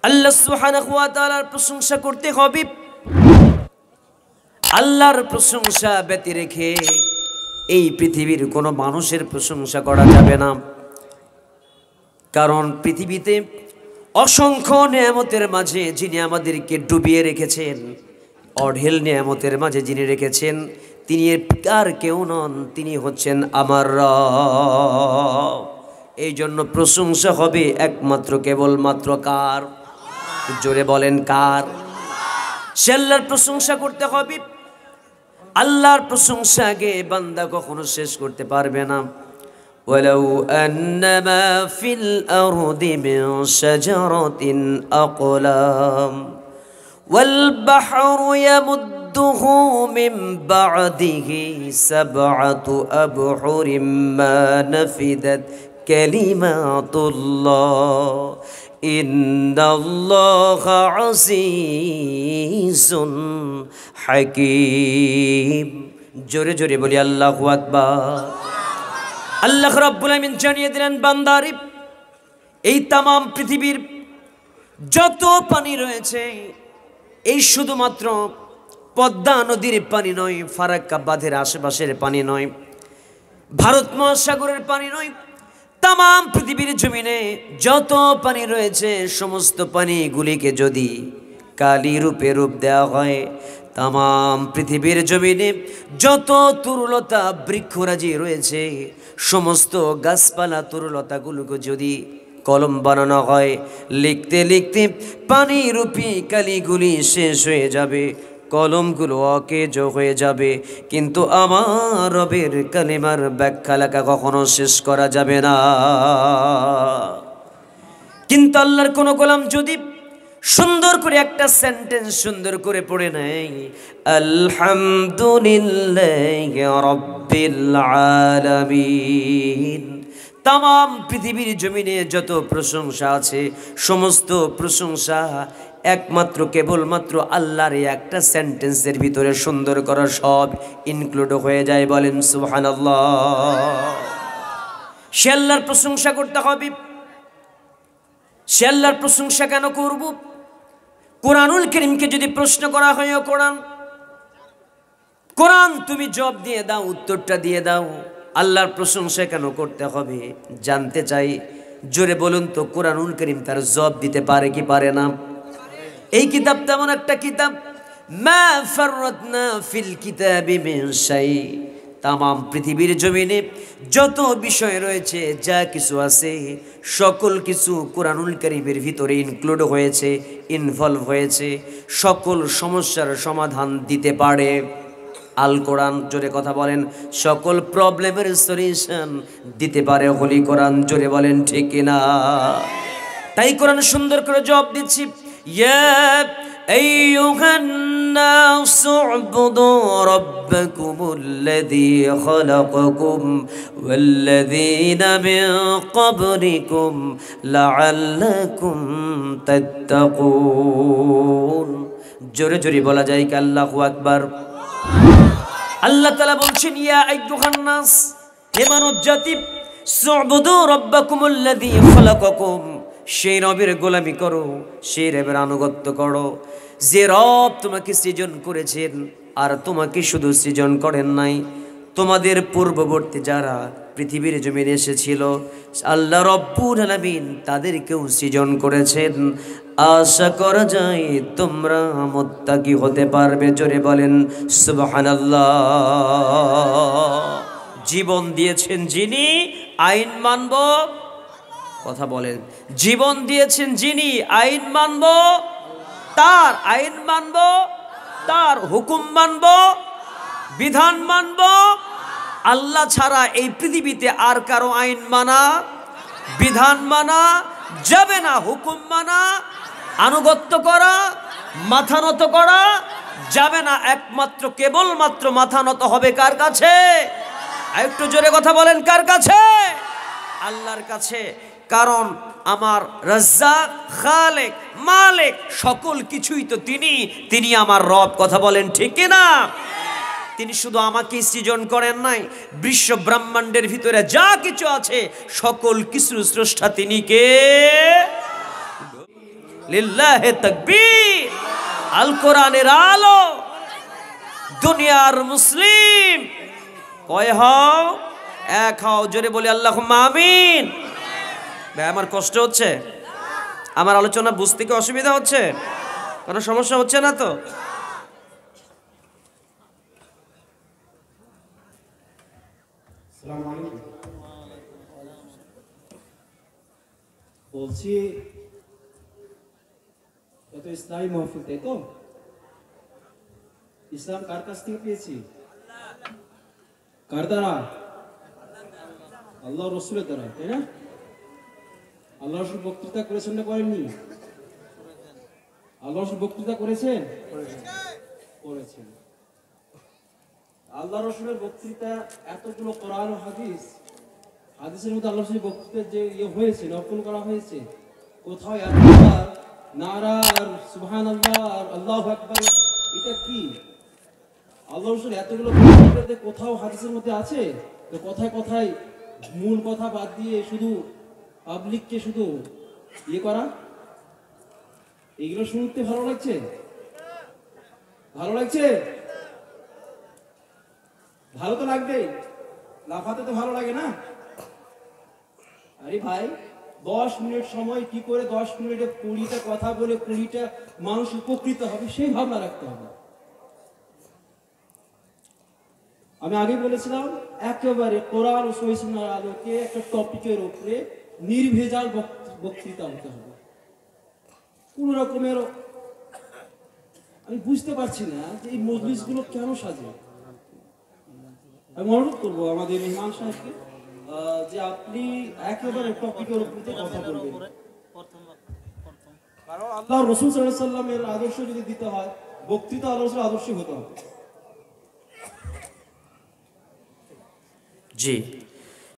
আল্লাহ সুবহানাহু ওয়া তাআলার প্রশংসা করতে হবে। আল্লাহর প্রশংসা ব্যতি রেখে এই পৃথিবীর কোনো মানুষের প্রশংসা করা যাবে না। কারণ পৃথিবীতে অসংখ্য নিয়ামতের মাঝে যিনি আমাদেরকে ডুবিয়ে রেখেছেন, অঢেল নিয়ামতের মাঝে যিনি রেখেছেন, তিনি আর কেউ নন, তিনি হচ্ছেন আমার রব। এই জন্য প্রশংসা হবে একমাত্র কেবলমাত্র কার? জোরে বলেন কার? সে আল্লাহর প্রশংসা করতে হবে। আল্লাহর প্রশংসা আগে বান্দা কখনো শেষ করতে পারবে না। ওয়ালাউ আন্নামা ফিল আরদি মিন শাজারাতিন আকলাম ওয়াল বাহরু ইয়ামুদ্দুহু মিন বা'দিহি সাবআতু আবহুরিম মা নাফিদাত কালিমাতুল্লাহ ইন্নাল্লাহা আজিজুন হাকীম। জোরে জোরে বলি আল্লাহু আকবার। আল্লাহ রাব্বুল আমিন জানিয়ে দিলেন, বান্দারে এই তামাম পৃথিবীর যত পানি রয়েছে, এই শুধুমাত্র পদ্মা নদীর পানি নয়, ফারাক্কা বাঁধের আশেপাশের পানি নয়, ভারত মহাসাগরের পানি নয়, তামাম পৃথিবীর জমিনে যত পানি রয়েছে সমস্ত পানিগুলিকে যদি কালি রূপে রূপ দেওয়া হয়, তামাম পৃথিবীর জমিনে যত তরুলতা বৃক্ষরাজি রয়েছে সমস্ত গাছপালা তরুলতাগুলোকে যদি কলম বানানো হয়, লিখতে লিখতে পানি রূপী কালিগুলি শেষ হয়ে যাবে, কলমগুলো অকেজ হয়ে যাবে, কিন্তু আমার রবের কালিমার ব্যাখ্যা লেখা কখনো শেষ করা যাবে না। কিন্তু আল্লাহর কোন গোলাম যদি সুন্দর করে একটা সেন্টেন্স সুন্দর করে পড়ে নেয়, আলহামদুলিল্লাহি রাব্বিল আলামিন, তামাম পৃথিবীর জমিনে যত প্রশংসা আছে সমস্ত প্রশংসা একমাত্র কেবলমাত্র আল্লাহর একটা সেন্টেন্সের ভিতরে সুন্দর করা সব ইনক্লুড হয়ে যায়। বলেন সুবহানাল্লাহ। সে আল্লাহর প্রশংসা করতে হবে। সে আল্লাহর প্রশংসা কেন করব? কোরআনুল কারীমকে যদি প্রশ্ন করা হয়, কোরআন তুমি জবাব দিয়ে দাও, উত্তরটা দিয়ে দাও, আল্লাহর প্রশংসা কেন করতে হবে জানতে চাই। জোরে বলুন তো, কোরআনুল কারীম তার জবাব দিতে পারে কি পারে না? এই কিতাব তেমন একটা কিতাব, মা ফাররাতনা ফিল কিতাবি মিন শাই, তামাম পৃথিবীর জমিনে যত বিষয় রয়েছে, যা কিছু আছে, সকল কিছু কোরআনুল কারীমের ভিতরে ইনক্লুড হয়েছে, ইনভলভ হয়েছে। সকল সমস্যার সমাধান দিতে পারে আল কোরআন। জোরে কথা বলেন। সকল প্রবলেমের সলিউশন দিতে পারে হোলি কোরআন। জোরে বলেন ঠিক কিনা? তাই কোরআন সুন্দর করে জবাব দিচ্ছি, ইয়া আইয়ুহান নাসু উবুদু রাব্বাকুমুল্লাযী খালাকাকুম ওয়াল্লাযীনা মিন ক্বাবলিকুম লাআল্লাকুম তাত্তাকুন। জোরে জোরে বলা যায় কি আল্লাহু আকবার। আল্লাহ তাআলা বলছেন, ইয়া আইয়ুহান নাস, হে মানব জাতি, সুবুদু রাব্বাকুমুল্লাযী খালাকাকুম, সেই রবের গোলামি করো, সেই রবের আনুগত্য করো যে রব তোমাকে সৃজন করেছেন। আর তোমাকে শুধু সৃজন করেন নাই, তোমাদের পূর্ববর্তী যারা পৃথিবীর জমিনে এসেছিল আল্লাহ রব্বুল আলামিন তাদেরকেও সৃজন করেছেন। আশা করা যায় তোমরা মুত্তাকি হতে পারবে। জোরে বলেন সুবহানাল্লাহ। জীবন দিয়েছেন যিনি, আইন মানব। কথা বলেন। জীবন দিয়েছেন যিনি, আইন মানব তার, আইন মানব তার, হুকুম মানব, বিধান মানব। আল্লাহ ছাড়া এই পৃথিবীতে আর কারো আইন মানা, বিধান মানা যাবে না, হুকুম মানা, আনুগত্য করা, মাথা নত করা যাবে না। একমাত্র কেবলমাত্র মাথা নত হবে কার কাছে? একটু জোরে কথা বলেন, কার কাছে? আল্লাহর কাছে। কারণ আমার রাজ্জাক, খালেক, মালিক সকল কিছুই তো তিনি আমার রব। কথা বলেন ঠিক কিনা? তিনি শুধু আমাকে সৃজন করেন নাই, বিশ্ব ব্রহ্মাণ্ডের ভিতরে যা কিছু আছে সকল কিছুর স্রষ্টা তিনি কে? লিল্লাহে তাকবীর। আল কোরআনের আলো, দুনিয়ার মুসলিম কয় হও? এক হও। জোরে বলি আল্লাহুম্মা আমিন। ভাই আমার কষ্ট হচ্ছে? আমার আলোচনা বুঝতে কি অসুবিধা হচ্ছে? কোনো সমস্যা হচ্ছে না তো? বলছি এত ইসলামী মাহফিল, তাই তো? ইসলাম কার কাছ থেকে পেয়েছি? কার দ্বারা? আল্লাহ রসুলের দ্বারা, তাই না? আল্লাহ রসুল বক্তৃতা করেছেন না করেননি? আল্লাহ রসুল বক্তৃতা করেছেন? করেছেন। আল্লাহ রসুলের বক্তৃতা এতগুলো কোরআন ও হাদিস, হাদিসের মধ্যে আল্লাহ রসুলের বক্তৃতার যে হয়েছে, নকল করা হয়েছে, কোথাও এতবার নারা আর সুবহানাল্লাহ আর আল্লাহু আকবার, এটা কি? আল্লাহ রসুল এতগুলো বক্তৃতাতে কোথাও হাদিসের মধ্যে আছে? তো কথায় কথায় মূল কথা বাদ দিয়ে শুধু পাবলিককে শুধু ইয়ে করা, এগুলো শুনতে ভালো লাগছে? ভালো লাগছে? ভালো তো লাগবে, লাফাতে তো ভালো লাগে না? আরে ভাই, 10 মিনিট সময় কি করে 10 মিনিটে 20টা কথা বলে 20টা মানুষ উপকৃত হবে সেই ভাবনা রাখতে হবে। আমি আগে বলেছিলাম একেবারে কোরআন ও সহিহ সুন্নাহর আলোকে একটা টপিকের উপরে নির্ভেজাল বক্তৃতা হতে হবে। কোন রকমের আমি বুঝতে পারছি না যে এই মজলিসগুলো কেন সাজে। আমি অনুরোধ করবো আমাদের মেহমান সাহেবকে যে আপনি একেবারে টপিকের উপরে কথা বলবেন। কারণ আল্লাহ রাসূল সাল্লাল্লাহু আলাইহি ওয়াসাল্লামের আদর্শ যদি দিতে হয়, বক্তৃতা আল্লাহ রাসূলের আদর্শ হতে হবে। জি।